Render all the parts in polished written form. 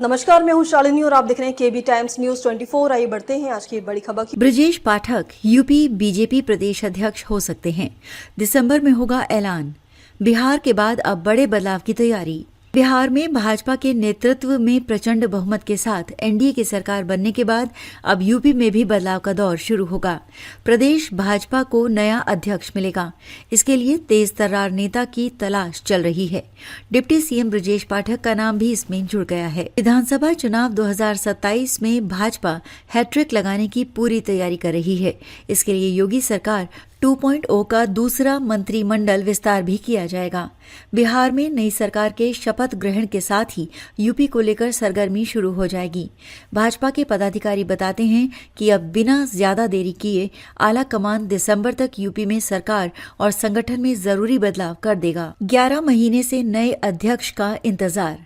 नमस्कार, मैं हूं शालिनी और आप देख रहे हैं केबी टाइम्स न्यूज 24। आइए बढ़ते हैं आज की बड़ी खबर की। ब्रजेश पाठक यूपी बीजेपी प्रदेश अध्यक्ष हो सकते हैं। दिसंबर में होगा ऐलान। बिहार के बाद अब बड़े बदलाव की तैयारी। बिहार में भाजपा के नेतृत्व में प्रचंड बहुमत के साथ एनडीए की सरकार बनने के बाद अब यूपी में भी बदलाव का दौर शुरू होगा। प्रदेश भाजपा को नया अध्यक्ष मिलेगा। इसके लिए तेज तर्रार नेता की तलाश चल रही है। डिप्टी सीएम ब्रजेश पाठक का नाम भी इसमें जुड़ गया है। विधानसभा चुनाव 2027 में भाजपा हैट्रिक लगाने की पूरी तैयारी कर रही है। इसके लिए योगी सरकार 2.0 का दूसरा मंत्रिमंडल विस्तार भी किया जाएगा। बिहार में नई सरकार के शपथ ग्रहण के साथ ही यूपी को लेकर सरगर्मी शुरू हो जाएगी। भाजपा के पदाधिकारी बताते हैं कि अब बिना ज्यादा देरी किए आला कमान दिसंबर तक यूपी में सरकार और संगठन में जरूरी बदलाव कर देगा। 11 महीने से नए अध्यक्ष का इंतजार।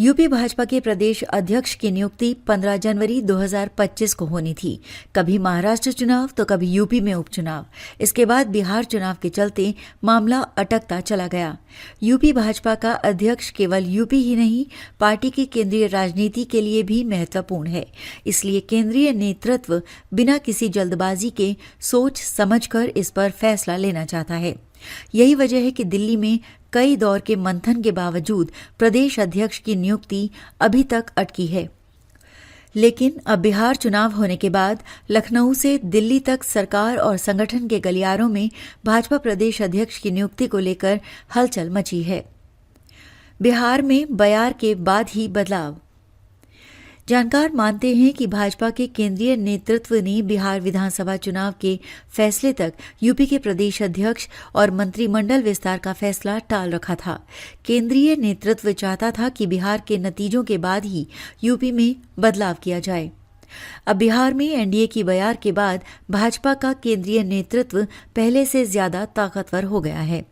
यूपी भाजपा के प्रदेश अध्यक्ष की नियुक्ति 15 जनवरी 2025 को होनी थी। कभी महाराष्ट्र चुनाव तो कभी यूपी में उपचुनाव। इसके बाद बिहार चुनाव के चलते मामला अटकता चला गया। यूपी भाजपा का अध्यक्ष केवल यूपी ही नहीं, पार्टी की केंद्रीय राजनीति के लिए भी महत्वपूर्ण है। इसलिए केंद्रीय नेतृत्व बिना किसी जल्दबाजी के सोच समझकर इस पर फैसला लेना चाहता है। यही वजह है कि दिल्ली में कई दौर के मंथन के बावजूद प्रदेश अध्यक्ष की नियुक्ति अभी तक अटकी है। लेकिन अब बिहार चुनाव होने के बाद लखनऊ से दिल्ली तक सरकार और संगठन के गलियारों में भाजपा प्रदेश अध्यक्ष की नियुक्ति को लेकर हलचल मची है। बिहार में बयार के बाद ही बदलाव। जानकार मानते हैं कि भाजपा के केंद्रीय नेतृत्व ने बिहार विधानसभा चुनाव के फैसले तक यूपी के प्रदेश अध्यक्ष और मंत्रिमंडल विस्तार का फैसला टाल रखा था। केंद्रीय नेतृत्व चाहता था कि बिहार के नतीजों के बाद ही यूपी में बदलाव किया जाए। अब बिहार में एनडीए की बयार के बाद भाजपा का केंद्रीय नेतृत्व पहले से ज्यादा ताकतवर हो गया है।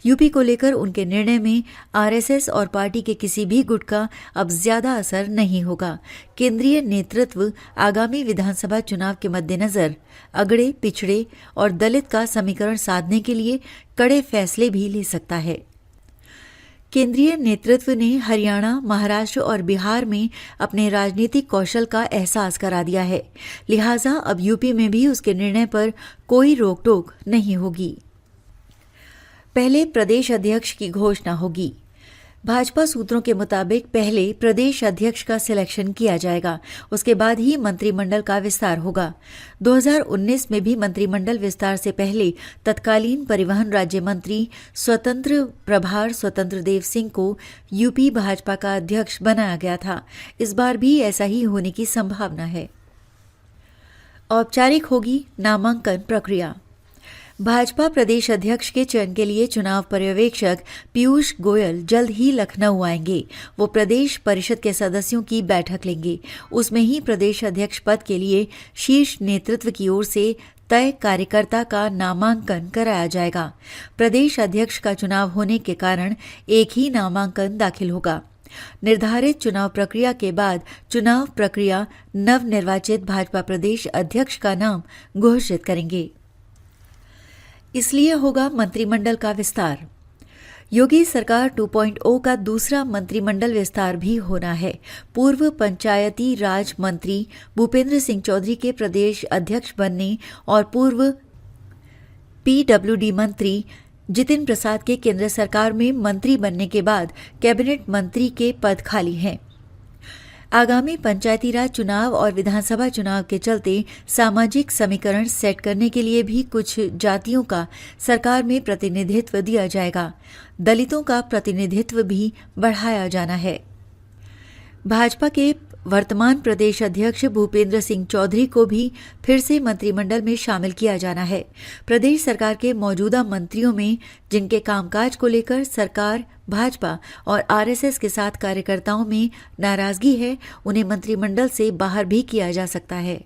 यूपी को लेकर उनके निर्णय में आरएसएस और पार्टी के किसी भी गुट का अब ज्यादा असर नहीं होगा। केंद्रीय नेतृत्व आगामी विधानसभा चुनाव के मद्देनजर अगड़े, पिछड़े और दलित का समीकरण साधने के लिए कड़े फैसले भी ले सकता है। केंद्रीय नेतृत्व ने हरियाणा, महाराष्ट्र और बिहार में अपने राजनीतिक कौशल का एहसास करा दिया है। लिहाजा अब यूपी में भी उसके निर्णय पर कोई रोक टोक नहीं होगी। पहले प्रदेश अध्यक्ष की घोषणा होगी। भाजपा सूत्रों के मुताबिक पहले प्रदेश अध्यक्ष का सिलेक्शन किया जाएगा, उसके बाद ही मंत्रिमंडल का विस्तार होगा। 2019 में भी मंत्रिमंडल विस्तार से पहले तत्कालीन परिवहन राज्य मंत्री स्वतंत्र प्रभार स्वतंत्र देव सिंह को यूपी भाजपा का अध्यक्ष बनाया गया था। इस बार भी ऐसा ही होने की संभावना है। औपचारिक होगी नामांकन प्रक्रिया। भाजपा प्रदेश अध्यक्ष के चयन के लिए चुनाव पर्यवेक्षक पीयूष गोयल जल्द ही लखनऊ आएंगे। वो प्रदेश परिषद के सदस्यों की बैठक लेंगे। उसमें ही प्रदेश अध्यक्ष पद के लिए शीर्ष नेतृत्व की ओर से तय कार्यकर्ता का नामांकन कराया जाएगा। प्रदेश अध्यक्ष का चुनाव होने के कारण एक ही नामांकन दाखिल होगा। निर्धारित चुनाव प्रक्रिया के बाद चुनाव प्रक्रिया नवनिर्वाचित भाजपा प्रदेश अध्यक्ष का नाम घोषित करेंगे। इसलिए होगा मंत्रिमंडल का विस्तार। योगी सरकार 2.0 का दूसरा मंत्रिमंडल विस्तार भी होना है। पूर्व पंचायती राज मंत्री भूपेंद्र सिंह चौधरी के प्रदेश अध्यक्ष बनने और पूर्व पीडब्ल्यूडी मंत्री जितिन प्रसाद के केंद्र सरकार में मंत्री बनने के बाद कैबिनेट मंत्री के पद खाली हैं। आगामी पंचायती राज चुनाव और विधानसभा चुनाव के चलते सामाजिक समीकरण सेट करने के लिए भी कुछ जातियों का सरकार में प्रतिनिधित्व दिया जाएगा। दलितों का प्रतिनिधित्व भी बढ़ाया जाना है। भाजपा के वर्तमान प्रदेश अध्यक्ष भूपेंद्र सिंह चौधरी को भी फिर से मंत्रिमंडल में शामिल किया जाना है। प्रदेश सरकार के मौजूदा मंत्रियों में जिनके कामकाज को लेकर सरकार, भाजपा और आरएसएस के साथ कार्यकर्ताओं में नाराजगी है, उन्हें मंत्रिमंडल से बाहर भी किया जा सकता है।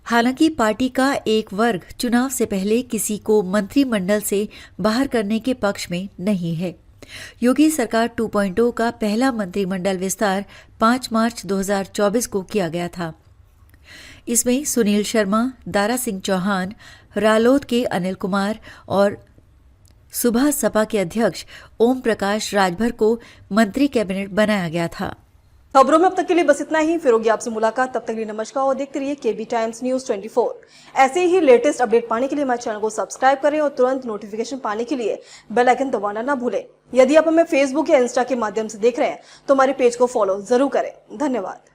हालांकि पार्टी का एक वर्ग चुनाव से पहले किसी को मंत्रिमंडल से बाहर करने के पक्ष में नहीं है। योगी सरकार 2.0 का पहला मंत्रिमंडल विस्तार 5 मार्च 2024 को किया गया था। इसमें सुनील शर्मा, दारा सिंह चौहान, रालोद के अनिल कुमार और सुबह सपा के अध्यक्ष ओम प्रकाश राजभर को मंत्री कैबिनेट बनाया गया था। खबरों में अब तक के लिए बस इतना ही। फिर होगी आपसे मुलाकात, तब तक के लिए नमस्कार और देखते रहिए केबी टाइम्स न्यूज 24। ऐसे ही लेटेस्ट अपडेट पाने के लिए हमारे चैनल को सब्सक्राइब करें और तुरंत नोटिफिकेशन पाने के लिए बेल आइकन दबाना ना भूलें। यदि आप हमें फेसबुक या इंस्टा के माध्यम से देख रहे हैं तो हमारे पेज को फॉलो जरूर करें। धन्यवाद।